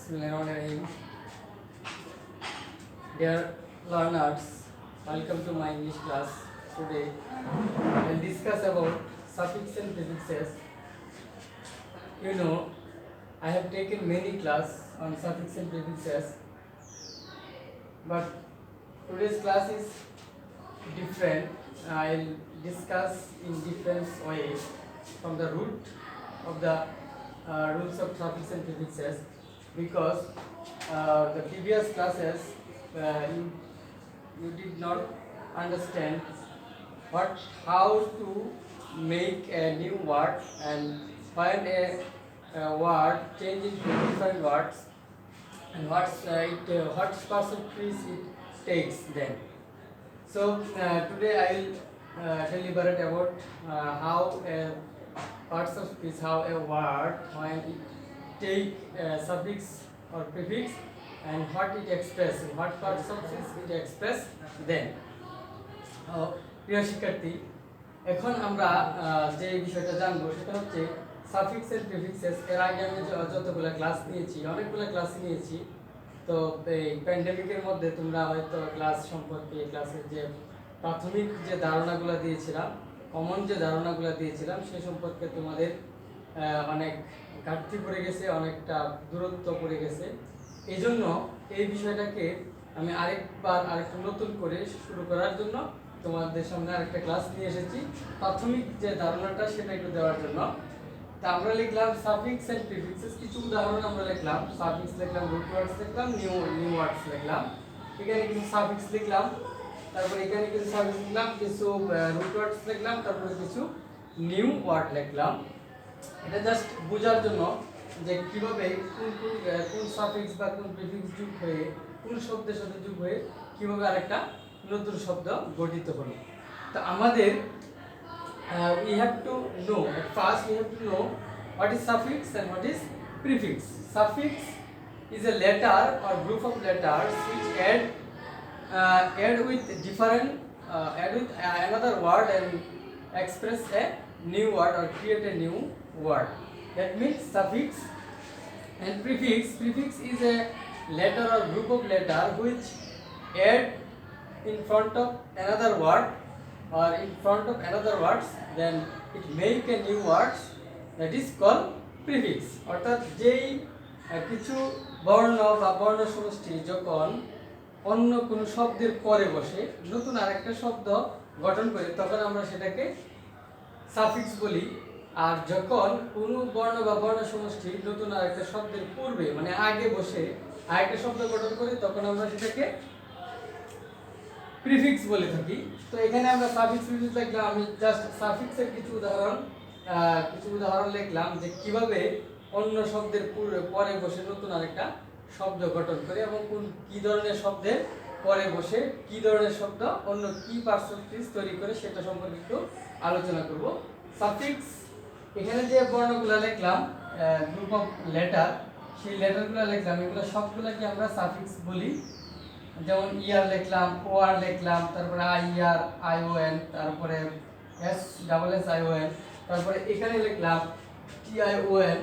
Bismillahirrahmanirrahim. Dear learners, welcome to my English class. Today I will discuss about suffix and prefixes. You know, I have taken many class on suffix and prefixes, but today's class is different. I will discuss in different ways from the root of the rules of suffix and prefixes, because the previous classes you did not understand how to make a new word and find a word change into different words, and what percentage it takes then. So today I will deliberate about how a parts of speech, how a word when it take a suffix or prefix and what it express, what parts of speech it express then. প্রিয় শিক্ষার্থী, এখন আমরা যে বিষয়টা জানবো সেটা হচ্ছে suffix and prefixes. এর আগে আমি যতগুলো ক্লাস নিয়েছি, অনেকগুলো ক্লাস নিয়েছি। তো এই প্যান্ডেমিকের মধ্যে তোমরা হয়তো ক্লাস সম্পর্কে ক্লাসের যে প্রাথমিক যে ধারণাগুলো দিয়েছিলাম, কমন যে ধারণাগুলো দিয়েছিলাম সে সম্পর্কে তোমাদের অনেক ঘাটতি পড়ে গেছে, অনেকটা দূরত্ব পড়ে গেছে। এই জন্য এই বিষয়টাকে আমি আরেকটু নতুন করে শুরু করার জন্য তোমাদের সামনে আরেকটা ক্লাস নিয়ে এসেছি। প্রাথমিক যে ধারণাটা সেটা একটু দেওয়ার জন্য। তা আমরা লিখলাম সাফিক্স এন্ড প্রিফিক্সেস, কিছু উদাহরণ আমরা লিখলাম। সাফিক্স লিখলাম, রুট ওয়ার্ডস লিখলাম, নিউ ওয়ার্ডস লিখলাম। এখানে কিছু সাফিক্স লিখলাম, তারপর এখানে কিছু সাফিক্স লিখলাম, কিছু রুট ওয়ার্ডস লিখলাম, তারপরে কিছু নিউ ওয়ার্ড লিখলাম। এটা জাস্ট বোঝার জন্য যে কিভাবে কোন সাফিক্স বা কোন প্রিফিক্স যোগ হয়ে কোন শব্দের সাথে যোগ হয়ে কিভাবে আরেকটা নতুন শব্দ গঠিত হলো। তো আমাদের we have to know, at first we have to know what is suffix and what is prefix. Suffix is a letter or group of letters which add with another word and express a new word or create a new word. That means suffix. And prefix is a letter or group of letter which add in front of another word or in front of another words, then it make a new words, that is called prefix. অর্থাৎ যেই কিছু বর্ণ বা বর্ণ সমষ্টি যখন অন্য কোনো শব্দের পরে বসে নতুন আরেকটা শব্দ গঠন করে তখন আমরা সেটাকে সাফিক্স বলি। আর যখন কোনো বর্ণ বা বর্ণ সমষ্টি নতুন আরেকটা শব্দের পূর্বে মানে আগে বসে আরেকটা শব্দ গঠন করে তখন আমরা সেটাকে প্রিফিক্স বলে থাকি। তো এখানে আমরা সাফিক্স প্রিফিক্স লিখলাম। আমি জাস্ট সাফিক্সের কিছু উদাহরণ লিখলাম যে কিভাবে অন্য শব্দের পরে বসে নতুন আরেকটা শব্দ গঠন করে এবং কি ধরনের শব্দের পরে বসে কি ধরনের শব্দ অন্য কি পার্সেন্টেজ তৈরি করে সেটা সম্পর্কে একটু আলোচনা করব। সাফিক্স, এখানে যে বর্ণগুলো লিখলাম গ্রুপ অফ লেটার, সেই লেটারগুলো লিখলাম, এগুলো সবগুলোকে আমরা সাফিক্স বলি। যেমন ইয়ার লিখলাম, ও আর লিখলাম, তারপরে আই ইয়ার আই ও এন, তারপরে S double S I O N, তারপরে এখানে লিখলাম T I O N,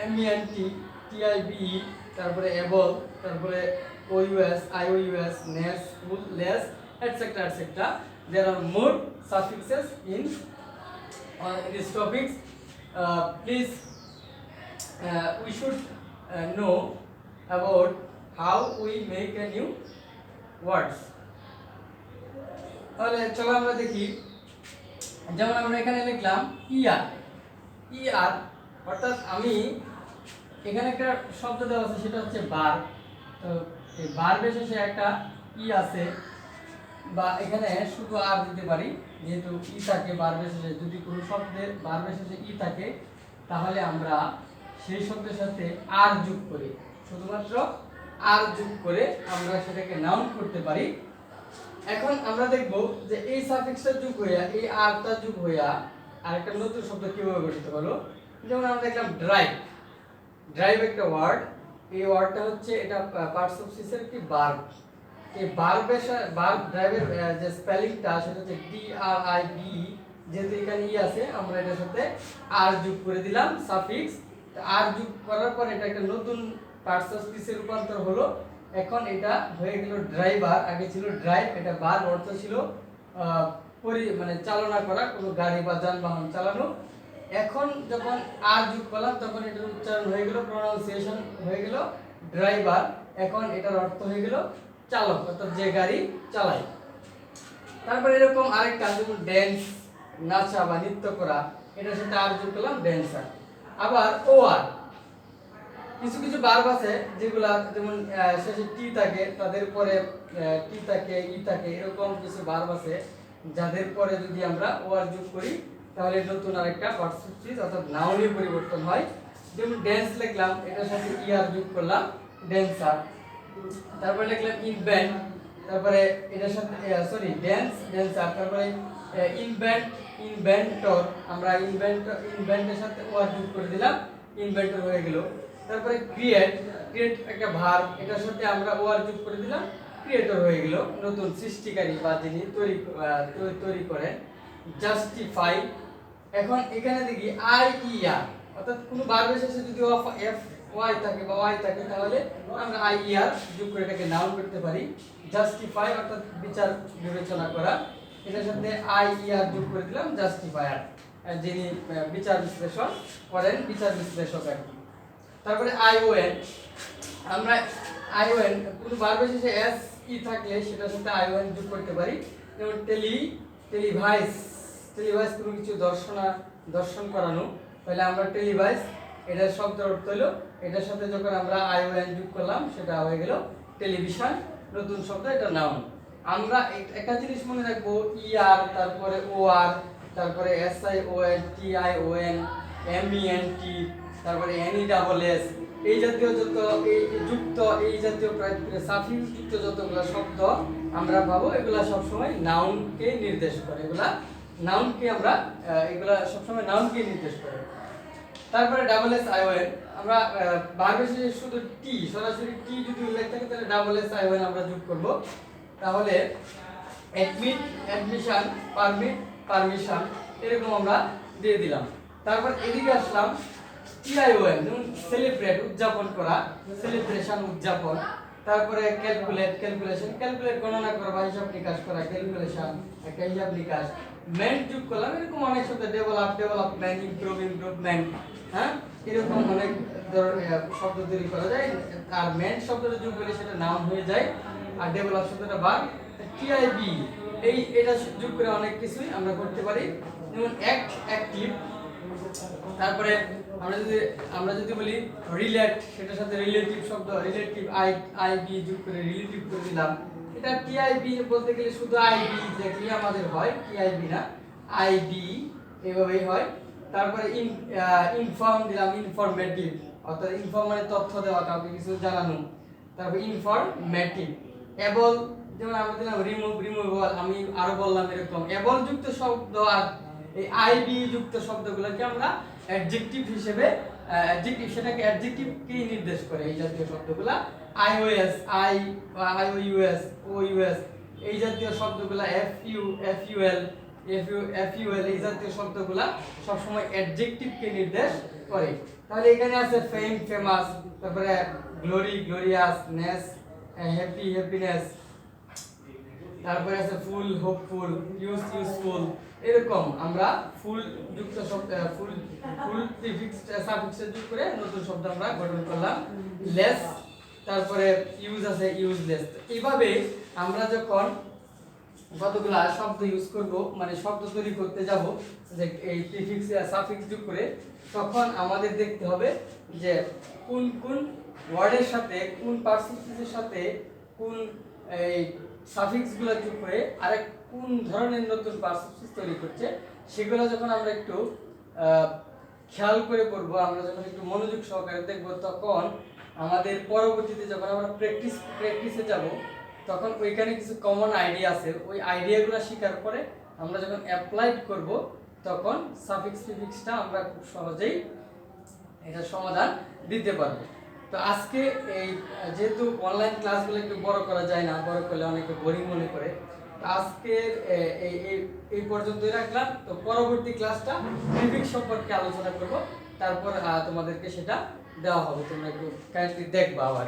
M E N T, T I B E, তারপরে এবল, তারপরে O U S, I O U S, ness, ful, less, etcetera etcetera. There are more suffixes in this topics. Please we should know about how we make a new words. তাহলে চলো আমরা দেখি। যেমন আমরা এখানে লিখলাম ইয়ার, অর্থাৎ আমি এখানে একটা শব্দ দেওয়া আছে সেটা হচ্ছে বার। তো এই ভার্বের শেষে একটা ই আছে, বা এখানে শুধু আর দিতে পারি, যেহেতু ই থাকে ভার্বের শেষে। যদি কোনো শব্দের ভার্বের শেষে ই থাকে তাহলে আমরা সেই শব্দের সাথে আর যোগ করি, শুধুমাত্র আর যোগ করে আমরা সেটাকে নাউন করতে পারি। এখন আমরা দেখব যে এই সাফিক্সটা যোগ হইয়া এই আরটা যোগ হইয়া আরেকটা নতুন শব্দ কিভাবে গঠিত হলো। যেমন আমরা দেখলাম ড্রাইভ একটা ওয়ার্ড। এই ওয়ার্ডটা হচ্ছে এটা পার্টস অফ স্পিচের একটি ভার্ব। এই ভার্ব ড্রাইভের যে স্পেলিংটা সেটা হচ্ছে ডি আর আই বি। যেহেতু এখানে ই আছে আমরা এটার সাথে আর যোগ করে দিলাম সাফিক্স, আর যোগ করার পর এটা একটা নতুন পার্টসে রূপান্তর হলো। এখন এটা হয়ে গেল ড্রাইভার, আগে ছিল ড্রাইভ, এটা বার অর্থ ছিল মানে চালনা করা, কোনো গাড়ি বা যানবাহন চালানো। এখন যখন আর যোগ করলাম তখন এটার উচ্চারণ হয়ে গেল, প্রনাউন্সিয়েশন হয়ে গেল ড্রাইভার। এখন এটার অর্থ হয়ে গেল চালক, অর্থাৎ যে গাড়ি চালায়। তারপর এরকম আরেকটা যেমন ড্যান্স, নাচা বা নৃত্য করা, এটার সাথে আর যোগ করলাম ড্যান্সার। আবার ও আর কিছু কিছু ভার্ব আছে যেগুলা যেমন শেষে টি থাকে, তাদের পরে টি থাকে, ই থাকে, এরকম কিছু ভার্ব আছে যাদের পরে যদি আমরা ও আর যোগ করি তাহলে নতুন আরেকটা পার্টসিপ অর্থাৎ নাউনে পরিবর্তন হয়। যেমন ড্যান্স লিখলাম, এটার সাথে ই আর যোগ করলাম ড্যান্সার। তারপরে লিখলাম ইনভেন্ট, তারপরে এটার সাথে ড্যান্সার, তারপরে ইনভেন্টর, আমরা ইনভেন্টের সাথে ও আর যোগ করে দিলাম, ইনভেন্টর হয়ে গেল। তারপরে ক্রিয়েট একটা ভার্ব, এটার সাথে আমরা ও আর যোগ করে দিলাম, ক্রিয়েটর হয়ে গেল, নতুন সৃষ্টিকারী বা যিনি তৈরি করেন। জাস্টিফাই, এখন এখানে দেখি আই ই আর, অর্থাৎ কোনো ভার্বের শেষে যদি এফ ওয়াই থাকে বা ওয়াই থাকে তাহলে আমরা আই ই আর যোগ করে এটাকে নাউন করতে পারি। জাস্টিফাই অর্থাৎ বিচার বিবেচনা করা, এটার সাথে আই ই আর যোগ করে দিলাম জাস্টিফায়ার, যিনি বিচার বিশ্লেষণ করেন, বিচার বিশ্লেষক আর কি। তারপরে আইওএন, আমরা আইওএন কোনো ভার্বের শেষে এস ই থাকলে সেটার সাথে আইওএন যোগ করতে পারি। যেমন টেলিভাইস কোনো কিছু দর্শন করানো, তাহলে আমরা টেলিভাইস, এটার শব্দের অর্থ হলো, এটার সাথে যখন আমরা আইওএন যোগ করলাম সেটা হয়ে গেল টেলিভিশন, নতুন শব্দ, এটা নাউন। আমরা একটা জিনিস মনে রাখবো, ই আর, তারপরে ও আর, তারপরে S I O N, T I O N, M E N T, তারপরে এন ই ডাবল এস, এই জাতীয় যত এই জাতীয় সাফিক্স যুক্ত যতগুলো শব্দ আমরা পাবো এগুলা সবসময় নাউনকে নির্দেশ করে, এগুলা সবসময় নাউনকে নির্দেশ করে। তারপরে double S I O N, আমরা ভার্বের শেষে শুধু টি, সরাসরি টি যদি উল্লেখ থাকে তাহলে double S I O N আমরা যোগ করব। তাহলে অ্যাডমিট, অ্যাডমিশন, পারমিট, পারমিশন, এরকম আমরা দিয়ে দিলাম। তারপর এদিকে আসলাম টিআইওএন, যেমন সেলিব্রেট, উদযাপন করা, সেলিব্রেশন, উদযাপন। তারপরে ক্যালকুলেট, ক্যালকুলেট গণনা করা বা হিসাব নিকাশ করা, ক্যালকুলেশন একটা হিসাব নিকাশ। মেন্ট যোগ করলাম, এরকম অনেক শব্দ, ডেভেলপমেন্ট, ইমপ্রুভমেন্ট, হ্যাঁ, এরকম অনেক শব্দ তৈরি করা যায়। আর মেন্ট শব্দটা যোগ করলে সেটা নাউন হয়ে যায়, আর ডেভেলপ শব্দটা ভার্ব। টিআইবি, এটা যোগ করে অনেক কিছুই আমরা করতে পারি, যেমন অ্যাক্টিভ। তারপরে আমরা যদি বলি রিলেট, সেটার সাথে রিলেটিভ শব্দ, রিলেটিভ আইবি যোগ করে রিলেটিভ করে দিলাম। এটা টিআইবি বলতে গেলে শুধু আইবি দেখলে আমাদের হয়, টিআইবি না, আইবি এভাবেই হয়। তারপরে ইনফর্ম দিলাম, ইনফরমেটিভ, অর্থাৎ ইনফর্ম মানে তথ্য দেওয়া, কাউকে কিছু জানানো। তারপর ইনফরমেটিভ। এবল, যেমন আমরা দিলাম রিমুভেবল, আমি আরো বললাম এরকম এবল যুক্ত শব্দ আর এই আইবি যুক্ত শব্দগুলোকে আমরা অ্যাডজেক্টিভ হিসেবে সেটাকে অ্যাডজেক্টিভকেই নির্দেশ করে এই জাতীয় শব্দগুলা। আইওএস, আইওইউএস, ওইউএস, এই জাতীয় শব্দগুলা, এফইউএল, এফইউএল, এই জাতীয় শব্দগুলা সবসময় অ্যাডজেক্টিভকে নির্দেশ করে। তাহলে এখানে আছে ফেম, ফেমাস, তারপরে গ্লোরি, গ্লোরিয়াস, নেস, হ্যাপি, হ্যাপিনেস, তারপরে আছে ফুল, হোপফুল, ইউজফুল, এরকম আমরা ফুল যুক্ত শব্দ, ফুল প্রিফিক্স সাফিক্স যোগ করে নতুন শব্দ আমরা গঠন করলাম। লেস, তারপরে ইউজ আছে, ইউজলেস। এইভাবে আমরা যখন কতগুলা শব্দ ইউজ করব, মানে শব্দ তৈরি করতে যাব, যে এই প্রিফিক্স সাফিক্স যোগ করে, তখন আমাদের দেখতে হবে যে কোন কোন ওয়ার্ডের সাথে, কোন পার্সিপিসের সাথে কোন এই সাফিক্সগুলো যোগ করে আরেক কোন ধরনের নতুন পার্সিপিস তৈরি করছে, সেগুলো যখন আমরা একটু খেয়াল করে পড়ব, আমরা যখন একটু মনোযোগ সহকারে দেখব, তখন আমাদের পরবর্তীতে যখন আমরা প্র্যাকটিসে যাব, তখন ওইখানে কিছু কমন আইডিয়া আছে, ওই আইডিয়াগুলো শেখার পরে আমরা যখন অ্যাপ্লাইড করব, তখন সাফিক্স প্রিফিক্সটা আমরা খুব সহজেই এটা সমাধান দিতে পারবো। তো আজকে এই যেহেতু অনলাইন ক্লাসগুলো একটু বড় করা যায় না, বড় করলে অনেকে বোরিং মনে করে, তো আজকের এই পর্যন্তই রাখলাম। তো পরবর্তী ক্লাসটা প্রিফিক্স সম্পর্কে আলোচনা করব। তারপর তোমাদেরকে সেটা দেওয়া হবে, তোমরা একটু কাইন্ডলি দেখবা আবার।